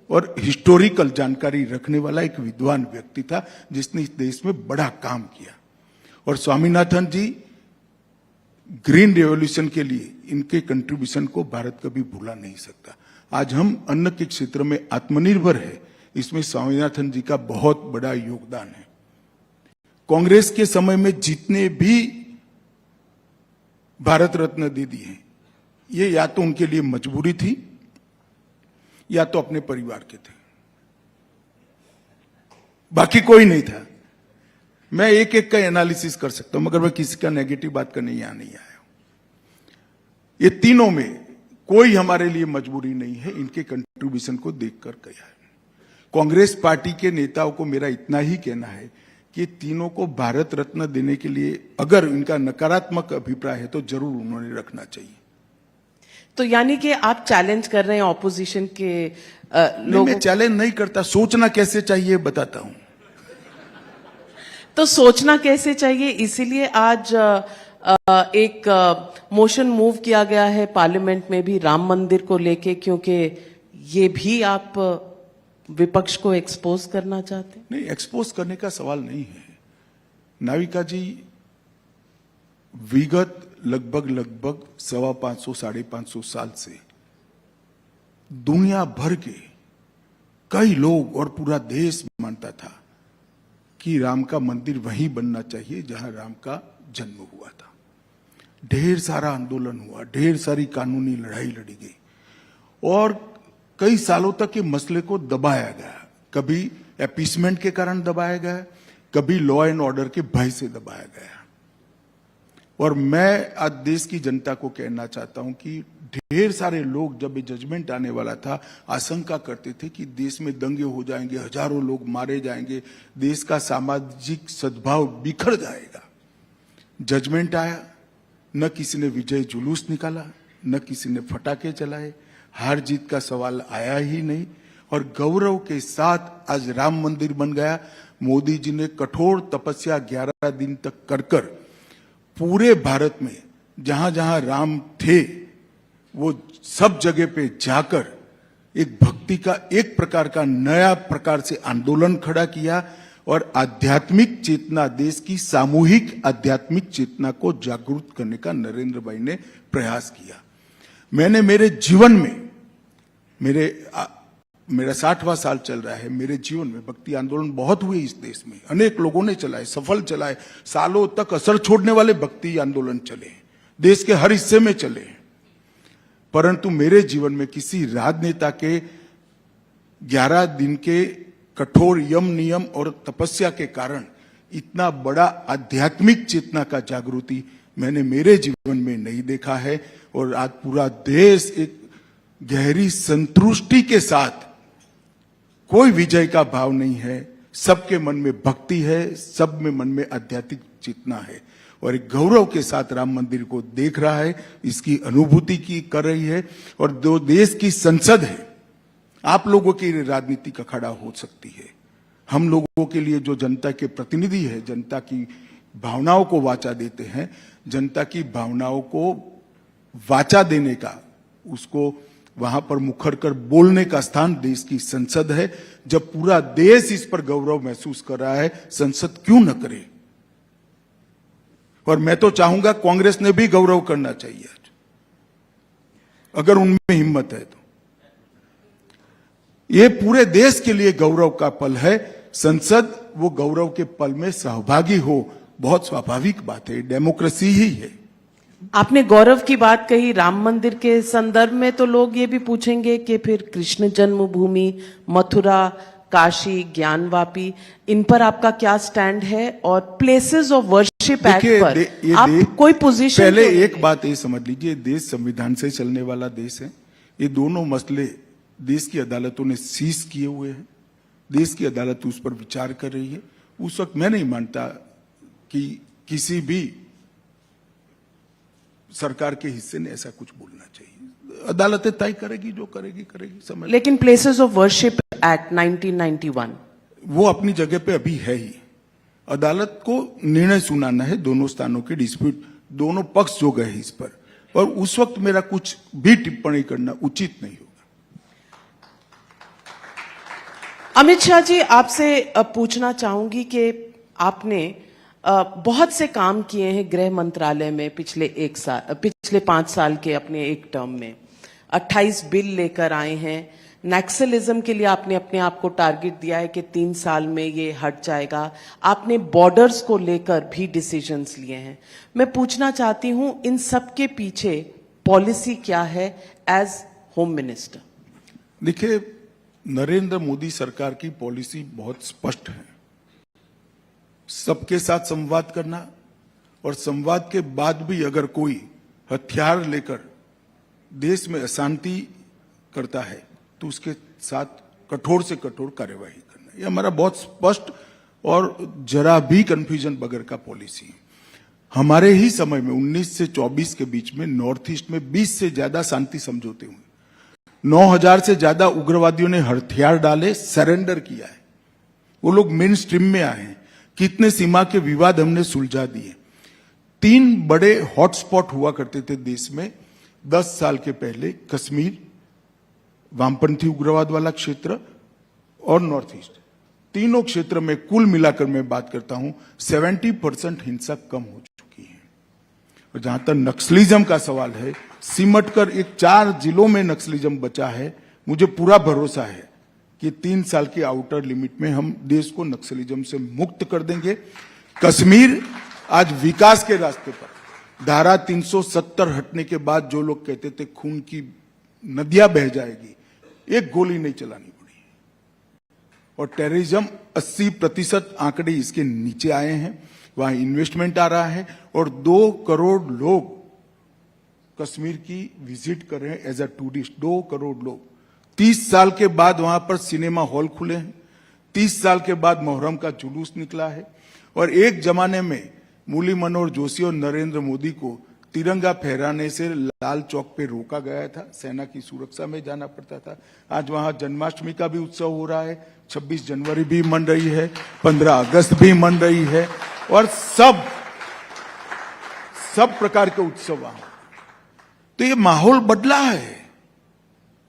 और हिस्टोरिकल जानकारी रखने वाला एक विद्वान व्यक्ति था, जिसने इस देश में बड़ा काम किया। और स्वामीनाथन जी ग्रीन रेवोल्यूशन के लिए इनके कंट्रीब्यूशन को भारत कभी भूला नहीं सकता। आज हम अन्न के क्षेत्र में आत्मनिर्भर है, इसमें स्वामीनाथन जी का बहुत बड़ा योगदान है। कांग्रेस के समय में जितने भी भारत रत्न दे दिए, ये या तो उनके लिए मजबूरी थी या तो अपने परिवार के थे, बाकी कोई नहीं था। मैं एक एक का एनालिसिस कर सकता हूं, मगर मैं किसी का नेगेटिव बात करने यहां नहीं आया हूं। ये तीनों में कोई हमारे लिए मजबूरी नहीं है, इनके कंट्रीब्यूशन को देखकर कहा है। कांग्रेस पार्टी के नेताओं को मेरा इतना ही कहना है कि तीनों को भारत रत्न देने के लिए अगर इनका नकारात्मक अभिप्राय है तो जरूर उन्होंने रखना चाहिए। तो यानी कि आप चैलेंज कर रहे हैं ऑपोजिशन के लोगों? मैं चैलेंज नहीं करता, सोचना कैसे चाहिए बताता हूं। तो सोचना कैसे चाहिए, इसीलिए आज एक मोशन मूव किया गया है पार्लियामेंट में भी राम मंदिर को लेके, क्योंकि ये भी आप विपक्ष को एक्सपोज करना चाहते हैं। नहीं, एक्सपोज करने का सवाल नहीं है। नाविका जी, विगत लगभग 550 साढ़े 500 साल से दुनिया भर के कई लोग और पूरा देश मानता था कि राम का मंदिर वहीं बनना चाहिए जहां राम का जन्म हुआ था। ढेर सारा आंदोलन हुआ, ढेर सारी कानूनी लड़ाई लड़ी गई और कई सालों तक ये मसले को दबाया गया। कभी अपीसमेंट के कारण दबाया गया, कभी लॉ एंड ऑर्डर के भय से दबाया गया। और मैं आज देश की जनता को कहना चाहता हूं कि ढेर सारे लोग जब ये जजमेंट आने वाला था आशंका करते थे कि देश में दंगे हो जाएंगे, हजारों लोग मारे जाएंगे, देश का सामाजिक सद्भाव बिखर जाएगा। जजमेंट आया, न किसी ने विजय जुलूस निकाला, न किसी ने फटाके चलाए, हार जीत का सवाल आया ही नहीं और गौरव के साथ आज राम मंदिर बन गया। मोदी जी ने कठोर तपस्या 11 दिन तक कर पूरे भारत में जहां जहां राम थे वो सब जगह पे जाकर एक भक्ति का एक प्रकार का नया प्रकार से आंदोलन खड़ा किया और आध्यात्मिक चेतना, देश की सामूहिक आध्यात्मिक चेतना को जागरूक करने का नरेंद्र भाई ने प्रयास किया। मैंने मेरे जीवन में मेरा 60वां साल चल रहा है, मेरे जीवन में भक्ति आंदोलन बहुत हुए इस देश में, अनेक लोगों ने चलाए, सफल चलाए, सालों तक असर छोड़ने वाले भक्ति आंदोलन चले, देश के हर हिस्से में चले। परंतु मेरे जीवन में किसी राजनेता के 11 दिन के कठोर यम नियम और तपस्या के कारण इतना बड़ा आध्यात्मिक चेतना का जागृति मैंने मेरे जीवन में नहीं देखा है। और आज पूरा देश एक गहरी संतुष्टि के साथ, कोई विजय का भाव नहीं है, सबके मन में भक्ति है, सब में मन में आध्यात्मिक चेतना है और एक गौरव के साथ राम मंदिर को देख रहा है, इसकी अनुभूति की कर रही है। और जो देश की संसद है, आप लोगों की राजनीतिक अखाड़ा हो सकती है, हम लोगों के लिए जो जनता के प्रतिनिधि है, जनता की भावनाओं को वाचा देते हैं, जनता की भावनाओं को वाचा देने का, उसको वहां पर मुखर कर बोलने का स्थान देश की संसद है। जब पूरा देश इस पर गौरव महसूस कर रहा है, संसद क्यों न करे। और मैं तो चाहूंगा कांग्रेस ने भी गौरव करना चाहिए आज, अगर उनमें हिम्मत है तो। ये पूरे देश के लिए गौरव का पल है। संसद वो गौरव के पल में सहभागी हो, बहुत स्वाभाविक बात है, डेमोक्रेसी ही है। आपने गौरव की बात कही, राम मंदिर के संदर्भ में तो लोग ये भी पूछेंगे कि फिर कृष्ण जन्मभूमि, मथुरा, काशी, ज्ञानवापी, इन पर आपका क्या स्टैंड है? और प्लेसेस ऑफ वर्शिप एक्ट पर आप कोई पोजीशन? पहले एक बात ये समझ लीजिए, देश संविधान से चलने वाला देश है। ये दोनों मसले देश की अदालतों ने सीज किए हुए हैं, देश की अदालत उस पर विचार कर रही है। उस वक्त मैं नहीं मानता कि किसी भी सरकार के हिस्से ने ऐसा कुछ बोलना चाहिए। अदालतें तय करेगी, जो करेगी करेगी, समझ। लेकिन प्लेसेस ऑफ वर्शिप एक्ट 1991 वो अपनी जगह पे अभी है ही। अदालत को निर्णय सुनाना है दोनों स्थानों के डिस्प्यूट, दोनों पक्ष जो गए इस पर, और उस वक्त मेरा कुछ भी टिप्पणी करना उचित नहीं होगा। अमित शाह जी, आपसे पूछना चाहूंगी कि आपने बहुत से काम किए हैं गृह मंत्रालय में पिछले 5 साल के अपने एक टर्म में। 28 बिल लेकर आए हैं। नक्सलिज्म के लिए आपने अपने आप को टारगेट दिया है कि 3 साल में ये हट जाएगा। आपने बॉर्डर्स को लेकर भी डिसीजंस लिए हैं। मैं पूछना चाहती हूं, इन सब के पीछे पॉलिसी क्या है एज होम मिनिस्टर? देखिए, नरेंद्र मोदी सरकार की पॉलिसी बहुत स्पष्ट है। सबके साथ संवाद करना, और संवाद के बाद भी अगर कोई हथियार लेकर देश में अशांति करता है तो उसके साथ कठोर से कठोर कार्यवाही करना, ये हमारा बहुत स्पष्ट और जरा भी कंफ्यूजन बगैर का पॉलिसी है। हमारे ही समय में 19 से 24 के बीच में नॉर्थ ईस्ट में 20 से ज्यादा शांति समझौते हुए, 9,000 से ज्यादा उग्रवादियों ने हथियार डाले, सरेंडर किया है, वो लोग मेन स्ट्रीम में आए हैं। कितने सीमा के विवाद हमने सुलझा दिए। 3 बड़े हॉटस्पॉट हुआ करते थे देश में 10 साल के पहले, कश्मीर, वामपंथी उग्रवाद वाला क्षेत्र और नॉर्थ ईस्ट। तीनों क्षेत्र में कुल मिलाकर मैं बात करता हूं 70% हिंसा कम हो चुकी है। और जहां तक नक्सलिज्म का सवाल है, सिमट कर एक 4 जिलों में नक्सलिज्म बचा है। मुझे पूरा भरोसा है कि 3 साल की आउटर लिमिट में हम देश को नक्सलिज्म से मुक्त कर देंगे। कश्मीर आज विकास के रास्ते पर, धारा 370 हटने के बाद जो लोग कहते थे खून की नदियां बह जाएगी, एक गोली नहीं चलानी पड़ी। और टेररिज्म 80% आंकड़े इसके नीचे आए हैं, वहां इन्वेस्टमेंट आ रहा है और 2 करोड़ लोग कश्मीर की विजिट कर रहे हैं एज अ टूरिस्ट। 2 करोड़ लोग। 30 साल के बाद वहां पर सिनेमा हॉल खुले हैं, 30 साल के बाद मुहर्रम का जुलूस निकला है। और एक जमाने में मुरली मनोहर जोशी और नरेंद्र मोदी को तिरंगा फहराने से लाल चौक पे रोका गया था, सेना की सुरक्षा में जाना पड़ता था। आज वहां जन्माष्टमी का भी उत्सव हो रहा है, 26 जनवरी भी मन रही है, 15 अगस्त भी मन रही है, और सब प्रकार के उत्सव वहां। तो ये माहौल बदला है।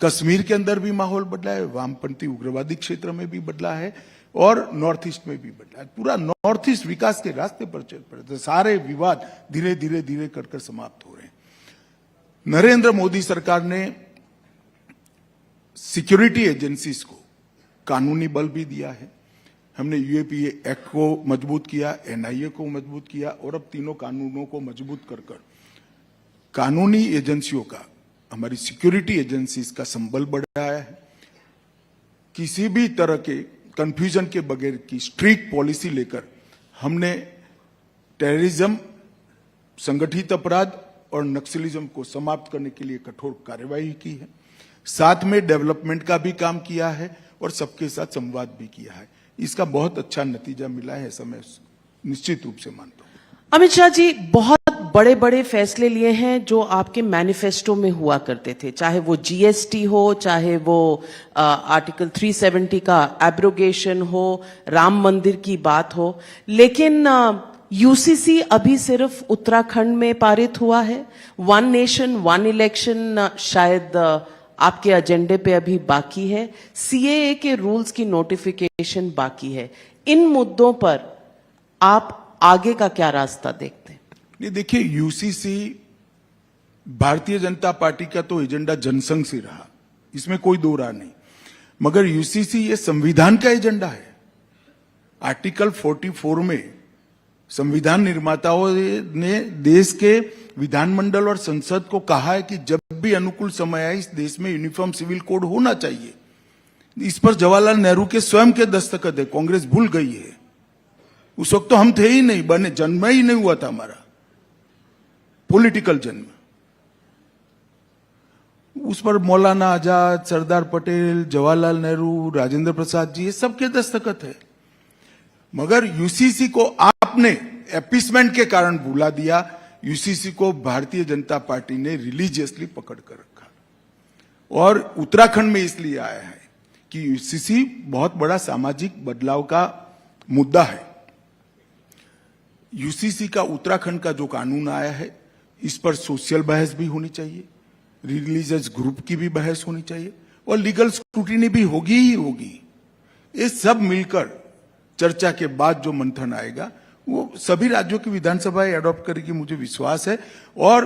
कश्मीर के अंदर भी माहौल बदला है, वामपंथी उग्रवादी क्षेत्र में भी बदला है और नॉर्थ ईस्ट में भी बदला है। पूरा नॉर्थ ईस्ट विकास के रास्ते पर चल पड़े, तो सारे विवाद धीरे धीरे धीरे कर समाप्त हो रहे हैं। नरेंद्र मोदी सरकार ने सिक्योरिटी एजेंसीज को कानूनी बल भी दिया है। हमने यूएपीए एक्ट को मजबूत किया, एनआईए को मजबूत किया, और अब तीनों कानूनों को मजबूत कर कानूनी एजेंसियों का, हमारी सिक्योरिटी एजेंसीज का संबल बढ़ाया है। किसी भी तरह के कंफ्यूजन के बगैर की स्ट्रिक्ट पॉलिसी लेकर हमने टेररिज्म, संगठित अपराध और नक्सलिज्म को समाप्त करने के लिए कठोर कार्यवाही की है। साथ में डेवलपमेंट का भी काम किया है और सबके साथ संवाद भी किया है। इसका बहुत अच्छा नतीजा मिला है, ऐसा मैं निश्चित रूप से मानता हूं। अमित शाह जी, बहुत बड़े बड़े फैसले लिए हैं जो आपके मैनिफेस्टो में हुआ करते थे, चाहे वो जीएसटी हो, चाहे वो आर्टिकल 370 का एब्रोगेशन हो, राम मंदिर की बात हो, लेकिन यूसीसी अभी सिर्फ उत्तराखंड में पारित हुआ है। वन नेशन वन इलेक्शन शायद आपके एजेंडे पे अभी बाकी है। सीएए के रूल्स की नोटिफिकेशन बाकी है। इन मुद्दों पर आप आगे का क्या रास्ता देखते हैं? नहीं, देखिए, यूसीसी भारतीय जनता पार्टी का तो एजेंडा जनसंघ से रहा, इसमें कोई दो राह नहीं, मगर यूसीसी ये संविधान का एजेंडा है। आर्टिकल 44 में संविधान निर्माताओं ने देश के विधानमंडल और संसद को कहा है कि जब भी अनुकूल समय आए इस देश में यूनिफॉर्म सिविल कोड होना चाहिए। इस पर जवाहरलाल नेहरू के स्वयं के दस्तखत है, कांग्रेस भूल गई है। उस वक्त तो हम थे ही नहीं, बने, जन्म ही नहीं हुआ था हमारा पॉलिटिकल जन्म। उस पर मौलाना आजाद, सरदार पटेल, जवाहरलाल नेहरू, राजेंद्र प्रसाद जी, ये सबके दस्तखत है। मगर यूसीसी को आपने एपीसमेंट के कारण भुला दिया। यूसीसी को भारतीय जनता पार्टी ने रिलीजियसली पकड़ कर रखा और उत्तराखंड में इसलिए आया है कि यूसीसी बहुत बड़ा सामाजिक बदलाव का मुद्दा है। यूसीसी का उत्तराखंड का जो कानून आया है, इस पर सोशल बहस भी होनी चाहिए, रिलीजियस ग्रुप की भी बहस होनी चाहिए और लीगल स्क्रूटिनी भी होगी ही होगी। ये सब मिलकर चर्चा के बाद जो मंथन आएगा वो सभी राज्यों की विधानसभाएं अडॉप्ट करेगी, मुझे विश्वास है। और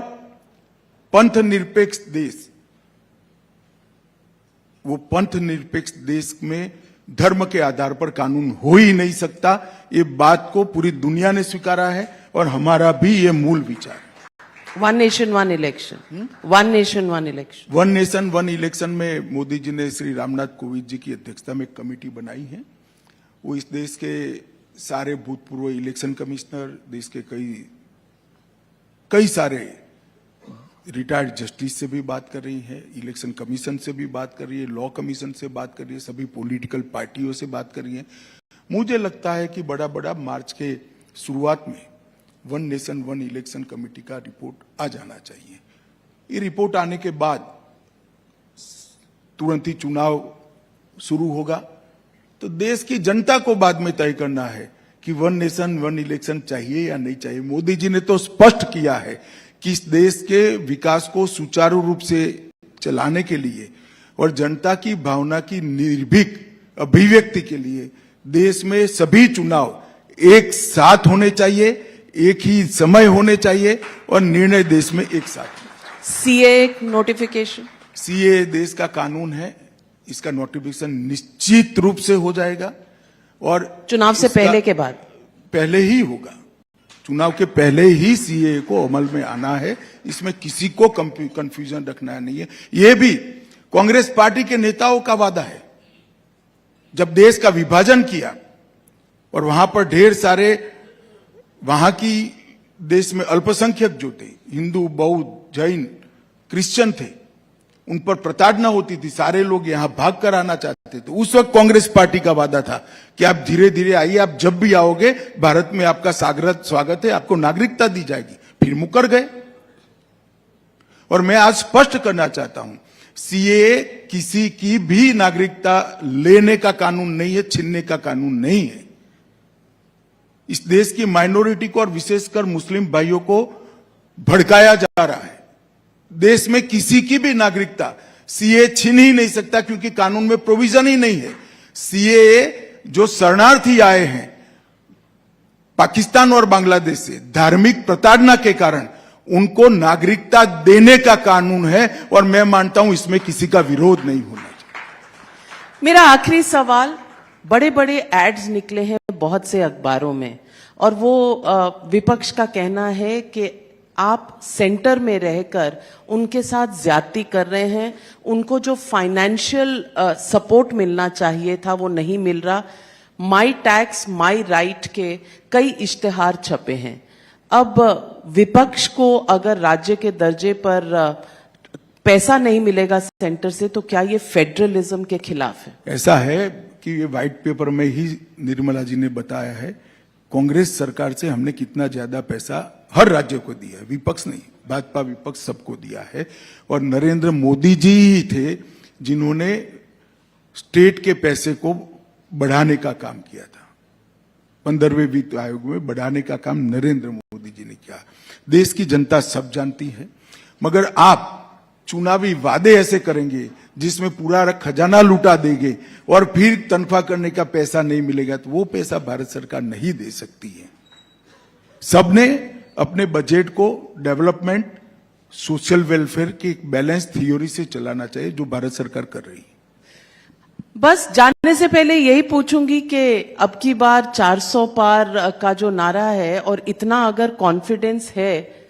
पंथ निरपेक्ष देश, वो पंथ निरपेक्ष देश में धर्म के आधार पर कानून हो ही नहीं सकता। ये बात को पूरी दुनिया ने स्वीकारा है और हमारा भी ये मूल विचार है। One nation one election, one nation one election, one nation one election में मोदी जी ने श्री रामनाथ कोविंद जी की अध्यक्षता में एक कमेटी बनाई है। वो इस देश के सारे भूतपूर्व इलेक्शन कमिश्नर, देश के कई सारे रिटायर्ड जस्टिस से भी बात कर रही है, इलेक्शन कमीशन से भी बात कर रही है, लॉ कमीशन से बात कर रही है, सभी पॉलिटिकल पार्टियों से बात कर रही है। मुझे लगता है कि बड़ा मार्च के शुरुआत में one nation one election committee का रिपोर्ट आ जाना चाहिए। ये रिपोर्ट आने के बाद तुरंत ही चुनाव शुरू होगा, तो देश की जनता को बाद में तय करना है कि वन नेशन वन इलेक्शन चाहिए या नहीं चाहिए। मोदी जी ने तो स्पष्ट किया है कि इस देश के विकास को सुचारू रूप से चलाने के लिए और जनता की भावना की निर्भीक अभिव्यक्ति के लिए देश में सभी चुनाव एक साथ होने चाहिए, एक ही समय होने चाहिए और निर्णय देश में एक साथ। सीए नोटिफिकेशन, सीए देश का कानून है, इसका नोटिफिकेशन निश्चित रूप से हो जाएगा और चुनाव से पहले के बाद पहले ही होगा। चुनाव के पहले ही सीए को अमल में आना है, इसमें किसी को कंफ्यूजन रखना नहीं है। यह भी कांग्रेस पार्टी के नेताओं का वादा है। जब देश का विभाजन किया और वहां पर ढेर सारे वहां की देश में अल्पसंख्यक जो थे, हिंदू, बौद्ध, जैन, क्रिश्चियन थे, उन पर प्रताड़ना होती थी, सारे लोग यहां भाग कर आना चाहते थे। उस वक्त कांग्रेस पार्टी का वादा था कि आप धीरे धीरे आइए, आप जब भी आओगे भारत में आपका स्वागत है, आपको नागरिकता दी जाएगी। फिर मुकर गए। और मैं आज स्पष्ट करना चाहता हूं, सीए किसी की भी नागरिकता लेने का कानून नहीं है, छीनने का कानून नहीं है। इस देश की माइनॉरिटी को और विशेषकर मुस्लिम भाइयों को भड़काया जा रहा है। देश में किसी की भी नागरिकता सीए छीन ही नहीं सकता, क्योंकि कानून में प्रोविजन ही नहीं है। सीए जो शरणार्थी आए हैं पाकिस्तान और बांग्लादेश से धार्मिक प्रताड़ना के कारण, उनको नागरिकता देने का कानून है और मैं मानता हूं इसमें किसी का विरोध नहीं होना चाहिए। मेरा आखिरी सवाल, बड़े बड़े एड्स निकले हैं बहुत से अखबारों में और वो विपक्ष का कहना है कि आप सेंटर में रहकर उनके साथ ज्यादती कर रहे हैं। उनको जो फाइनेंशियल सपोर्ट मिलना चाहिए था वो नहीं मिल रहा। माई टैक्स माई राइट के कई इश्तेहार छपे हैं। अब विपक्ष को अगर राज्य के दर्जे पर पैसा नहीं मिलेगा सेंटर से तो क्या ये फेडरलिज्म के खिलाफ है? ऐसा है कि ये व्हाइट पेपर में ही निर्मला जी ने बताया है, कांग्रेस सरकार से हमने कितना ज्यादा पैसा हर राज्य को दिया है, विपक्ष नहीं, भाजपा विपक्ष सबको दिया है। और नरेंद्र मोदी जी ही थे जिन्होंने स्टेट के पैसे को बढ़ाने का काम किया था। 15वें वित्त आयोग में बढ़ाने का काम नरेंद्र मोदी जी ने किया। देश की जनता सब जानती है, मगर आप चुनावी वादे ऐसे करेंगे जिसमें पूरा खजाना लुटा देंगे और फिर तनख्वाह करने का पैसा नहीं मिलेगा, तो वो पैसा भारत सरकार नहीं दे सकती है। सबने अपने बजट को डेवलपमेंट, सोशल वेलफेयर की एक बैलेंस थ्योरी से चलाना चाहिए, जो भारत सरकार कर रही है। बस जानने से पहले यही पूछूंगी कि अब की बार 400 पार का जो नारा है और इतना अगर कॉन्फिडेंस है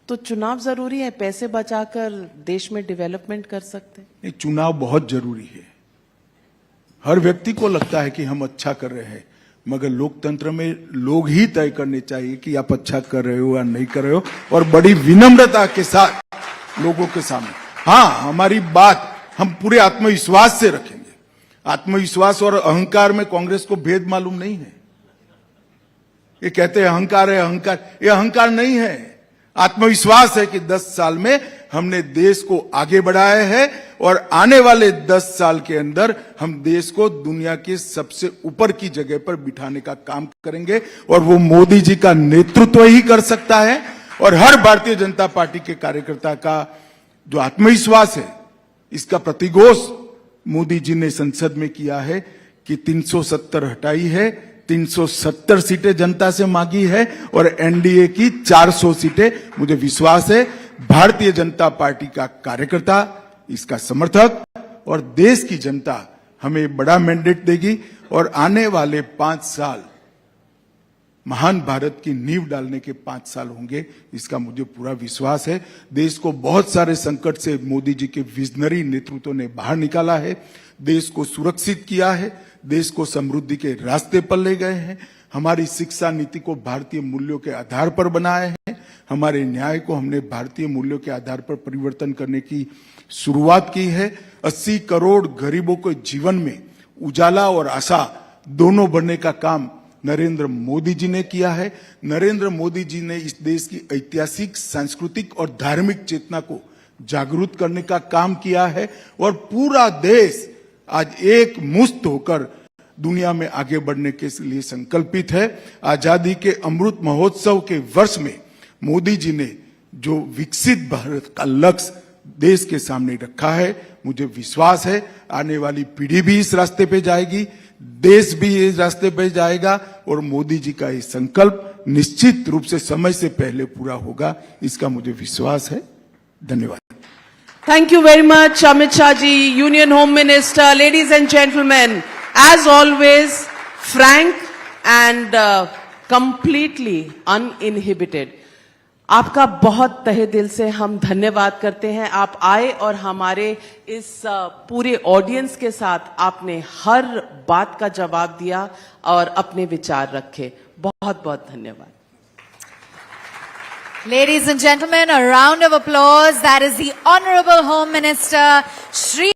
तो चुनाव जरूरी है? पैसे बचाकर देश में डेवलपमेंट कर सकते हैं? नहीं, चुनाव बहुत जरूरी है। हर व्यक्ति को लगता है कि हम अच्छा कर रहे हैं, मगर लोकतंत्र में लोग ही तय करने चाहिए कि आप अच्छा कर रहे हो या नहीं कर रहे हो, और बड़ी विनम्रता के साथ लोगों के सामने। हाँ, हमारी बात हम पूरे आत्मविश्वास से रखेंगे। आत्मविश्वास और अहंकार में कांग्रेस को भेद मालूम नहीं है। ये कहते हैं अहंकार है, अहंकार, ये अहंकार नहीं है। आत्मविश्वास है कि 10 साल में हमने देश को आगे बढ़ाया है और आने वाले 10 साल के अंदर हम देश को दुनिया के सबसे ऊपर की जगह पर बिठाने का काम करेंगे, और वो मोदी जी का नेतृत्व ही कर सकता है। और हर भारतीय जनता पार्टी के कार्यकर्ता का जो आत्मविश्वास है, इसका प्रतिघोष मोदी जी ने संसद में किया है कि 370 हटाई है, 370 सीटें जनता से मांगी है और एनडीए की 400 सीटें। मुझे विश्वास है भारतीय जनता पार्टी का कार्यकर्ता, इसका समर्थक और देश की जनता हमें बड़ा मैंडेट देगी और आने वाले 5 साल महान भारत की नींव डालने के 5 साल होंगे, इसका मुझे पूरा विश्वास है। देश को बहुत सारे संकट से मोदी जी के विजनरी नेतृत्व ने बाहर निकाला है, देश को सुरक्षित किया है, देश को समृद्धि के रास्ते पर ले गए हैं। हमारी शिक्षा नीति को भारतीय मूल्यों के आधार पर बनाया है, हमारे न्याय को हमने भारतीय मूल्यों के आधार पर परिवर्तन करने की शुरुआत की है। 80 करोड़ गरीबों के जीवन में उजाला और आशा दोनों भरने का काम नरेंद्र मोदी जी ने किया है। नरेंद्र मोदी जी ने इस देश की ऐतिहासिक, सांस्कृतिक और धार्मिक चेतना को जागरूक करने का काम किया है और पूरा देश आज एक मुश्त होकर दुनिया में आगे बढ़ने के लिए संकल्पित है। आजादी के अमृत महोत्सव के वर्ष में मोदी जी ने जो विकसित भारत का लक्ष्य देश के सामने रखा है, मुझे विश्वास है आने वाली पीढ़ी भी इस रास्ते पे जाएगी, देश भी इस रास्ते पे जाएगा और मोदी जी का ये संकल्प निश्चित रूप से समय से पहले पूरा होगा, इसका मुझे विश्वास है। धन्यवाद। Thank you very much, Amit Shah ji, Union Home Minister. Ladies and gentlemen, as always, frank and completely uninhibited. आपका बहुत तहे दिल से हम धन्यवाद करते हैं। आप आए और हमारे इस पूरे ऑडियंस के साथ आपने हर बात का जवाब दिया और अपने विचार रखे। बहुत बहुत धन्यवाद। Ladies and gentlemen, a round of applause. That is the Honorable Home Minister, Shri